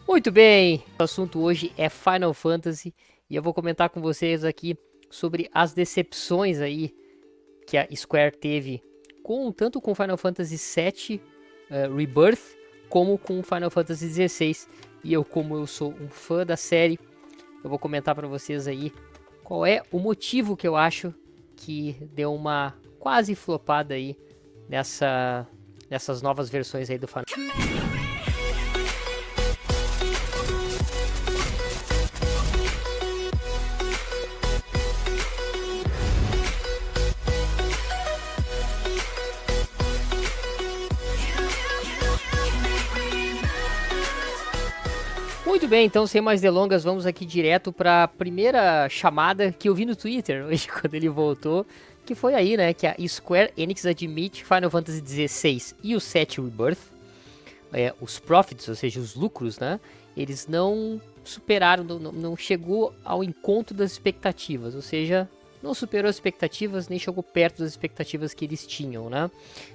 Muito bem, o assunto hoje é Final Fantasy e eu vou comentar com vocês aqui sobre as decepções aí que a Square teve tanto com Final Fantasy VII Rebirth como com Final Fantasy XVI. E como eu sou um fã da série, eu vou comentar para vocês aí qual é o motivo que eu acho que deu uma quase flopada aí nessas novas versões aí do Final Fantasy. Muito bem, então sem mais delongas, vamos aqui direto para a primeira chamada que eu vi no Twitter hoje quando ele voltou, que foi aí, né, que a Square Enix admite Final Fantasy XVI e o VII Rebirth, os profits, ou seja, os lucros, né, eles não superaram, não chegou ao encontro das expectativas, ou seja, não superou as expectativas, nem chegou perto das expectativas que eles tinham, né.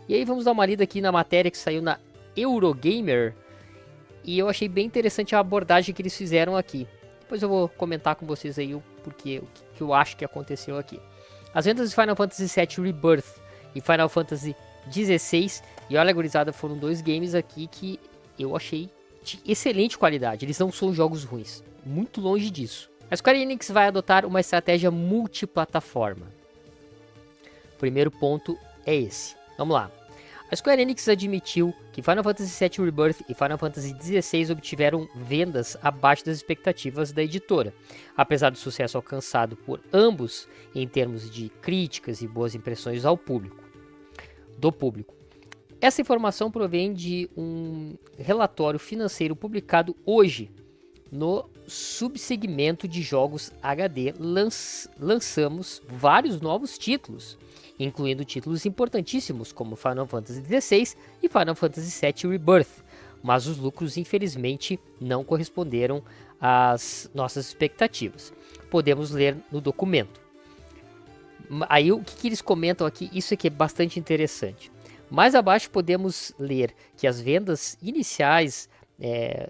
E aí vamos dar uma lida aqui na matéria que saiu na Eurogamer. E eu achei bem interessante a abordagem que eles fizeram aqui. Depois eu vou comentar com vocês aí o porquê, o que eu acho que aconteceu aqui. As vendas de Final Fantasy VII Rebirth e Final Fantasy XVI, e olha, gurizada, foram dois games aqui que eu achei de excelente qualidade. Eles não são jogos ruins, muito longe disso. A Square Enix vai adotar uma estratégia multiplataforma. O primeiro ponto é esse. Vamos lá. A Square Enix admitiu que Final Fantasy VII Rebirth e Final Fantasy XVI obtiveram vendas abaixo das expectativas da editora, apesar do sucesso alcançado por ambos em termos de críticas e boas impressões do público. Essa informação provém de um relatório financeiro publicado hoje no subsegmento de jogos HD. Lançamos vários novos títulos, incluindo títulos importantíssimos como Final Fantasy XVI e Final Fantasy VII Rebirth, mas os lucros infelizmente não corresponderam às nossas expectativas. Podemos ler no documento. Aí o que eles comentam aqui, isso aqui é bastante interessante. Mais abaixo podemos ler que as vendas iniciais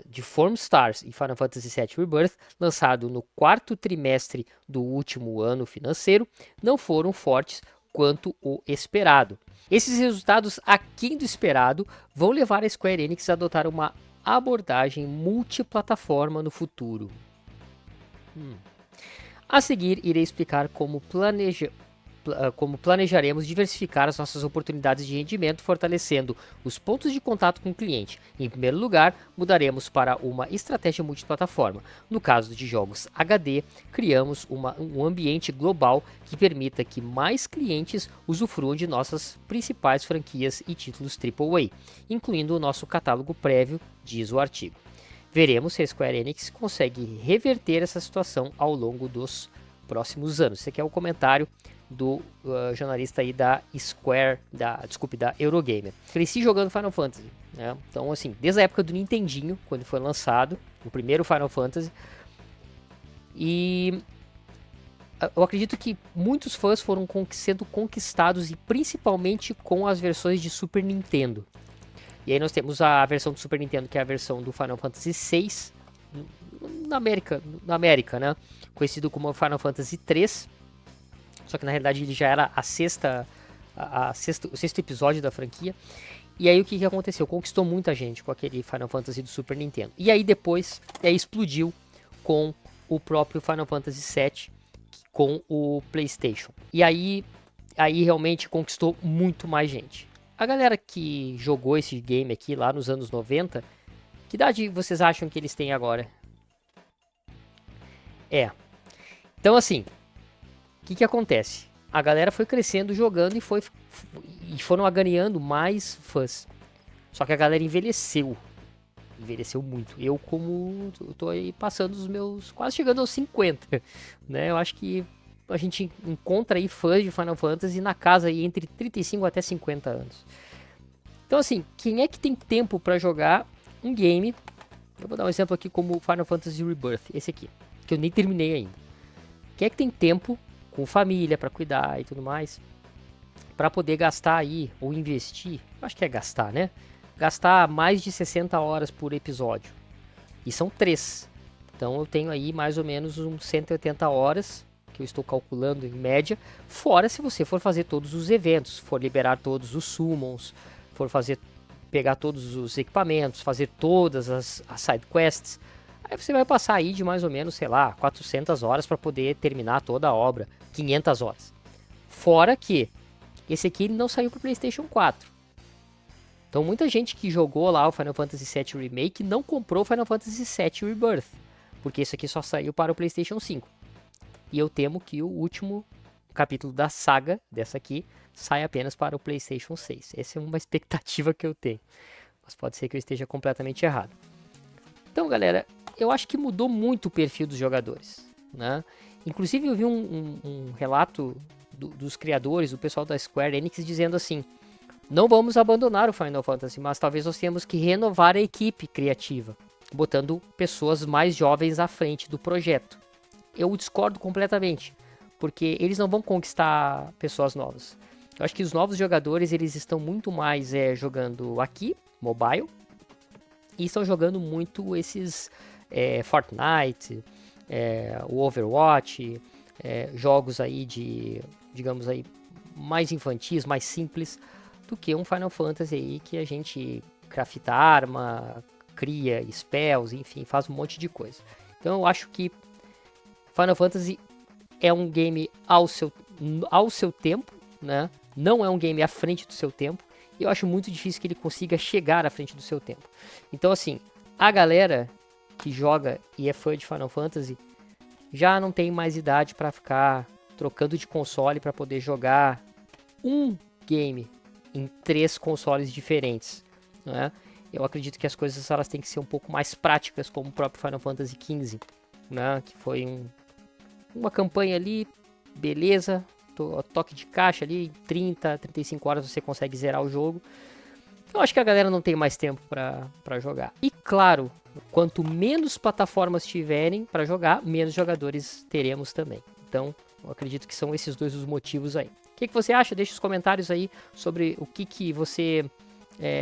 de Form Stars e Final Fantasy VII Rebirth, lançado no quarto trimestre do último ano financeiro, não foram fortes quanto o esperado. Esses resultados aquém do esperado vão levar a Square Enix a adotar uma abordagem multiplataforma no futuro. A seguir, irei explicar como planejaremos diversificar as nossas oportunidades de rendimento, fortalecendo os pontos de contato com o cliente. Em primeiro lugar, mudaremos para uma estratégia multiplataforma. No caso de jogos HD, criamos um ambiente global que permita que mais clientes usufruam de nossas principais franquias e títulos AAA, incluindo o nosso catálogo prévio, diz o artigo. Veremos se a Square Enix consegue reverter essa situação ao longo dos próximos anos. Esse aqui é o comentário do jornalista aí da Eurogamer. Cresci jogando Final Fantasy, né? Então assim, desde a época do Nintendinho, quando foi lançado, o primeiro Final Fantasy, e eu acredito que muitos fãs foram sendo conquistados, e principalmente com as versões de Super Nintendo. E aí nós temos a versão do Super Nintendo, que é a versão do Final Fantasy VI, na América, né? Conhecido como Final Fantasy III. Só que na realidade ele já era o sexto episódio da franquia. E aí o que aconteceu? Conquistou muita gente com aquele Final Fantasy do Super Nintendo. E aí depois explodiu com o próprio Final Fantasy VII com o PlayStation. E aí realmente conquistou muito mais gente. A galera que jogou esse game aqui lá nos anos 90, que idade vocês acham que eles têm agora? Então assim, o que acontece? A galera foi crescendo jogando e foram ganhando mais fãs. Só que a galera envelheceu muito. Eu tô aí passando os meus, quase chegando aos 50, né? Eu acho que a gente encontra aí fãs de Final Fantasy na casa aí entre 35 até 50 anos. Então assim, quem é que tem tempo para jogar um game? Eu vou dar um exemplo aqui como Final Fantasy Rebirth, esse aqui, que eu nem terminei ainda. Quem é que tem tempo com família para cuidar e tudo mais, para poder gastar aí ou investir? Eu acho que é gastar, né? Gastar mais de 60 horas por episódio E são 3. Então eu tenho aí mais ou menos uns 180 horas, que eu estou calculando em média, fora se você for fazer todos os eventos, for liberar todos os summons, for pegar todos os equipamentos, fazer todas as side quests. Aí você vai passar aí de mais ou menos, sei lá, 400 horas para poder terminar toda a obra, 500 horas. Fora que esse aqui não saiu para o PlayStation 4. Então muita gente que jogou lá o Final Fantasy VII Remake não comprou o Final Fantasy VII Rebirth, porque esse aqui só saiu para o PlayStation 5. E eu temo que o último capítulo da saga dessa aqui sai apenas para o PlayStation 6. Essa é uma expectativa que eu tenho, mas pode ser que eu esteja completamente errado. Então, galera, eu acho que mudou muito o perfil dos jogadores, né? Inclusive eu vi um relato dos criadores, o pessoal da Square Enix, dizendo assim: não vamos abandonar o Final Fantasy, mas talvez nós tenhamos que renovar a equipe criativa, botando pessoas mais jovens à frente do projeto. Eu discordo completamente, porque eles não vão conquistar pessoas novas. Eu acho que os novos jogadores, eles estão muito mais jogando aqui, mobile, e estão jogando muito esses Fortnite, o Overwatch, jogos aí digamos aí, mais infantis, mais simples, do que um Final Fantasy aí que a gente crafta arma, cria spells, enfim, faz um monte de coisa. Então eu acho que Final Fantasy é um game ao seu tempo, né? Não é um game à frente do seu tempo. E eu acho muito difícil que ele consiga chegar à frente do seu tempo. Então, assim, a galera que joga e é fã de Final Fantasy já não tem mais idade para ficar trocando de console para poder jogar um game em 3 consoles diferentes, né? Eu acredito que as coisas elas têm que ser um pouco mais práticas, como o próprio Final Fantasy XV, né? Que foi uma campanha ali, beleza, toque de caixa ali, 30, 35 horas você consegue zerar o jogo. Eu acho que a galera não tem mais tempo para jogar. E claro, quanto menos plataformas tiverem para jogar, menos jogadores teremos também. Então, eu acredito que são esses dois os motivos aí. O que você acha? Deixa os comentários aí sobre o que você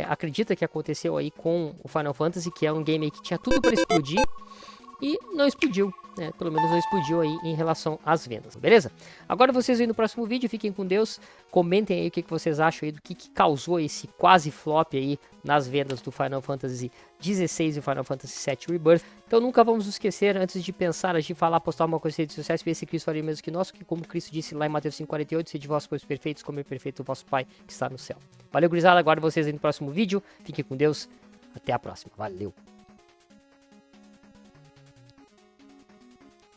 acredita que aconteceu aí com o Final Fantasy, que é um game aí que tinha tudo para explodir e não explodiu, né? Pelo menos não explodiu aí em relação às vendas, beleza? Agora vocês veem no próximo vídeo, fiquem com Deus, comentem aí o que vocês acham aí do que causou esse quase flop aí nas vendas do Final Fantasy XVI e o Final Fantasy VII Rebirth. Então nunca vamos nos esquecer, antes de pensar, antes de falar, postar uma coisa de sucesso, esse Cristo faria mesmo que nós, que como Cristo disse lá em Mateus 5,48, sede vós pois perfeitos, como é perfeito o vosso Pai que está no céu. Valeu, gurizada, aguardo vocês aí no próximo vídeo, fiquem com Deus, até a próxima, valeu!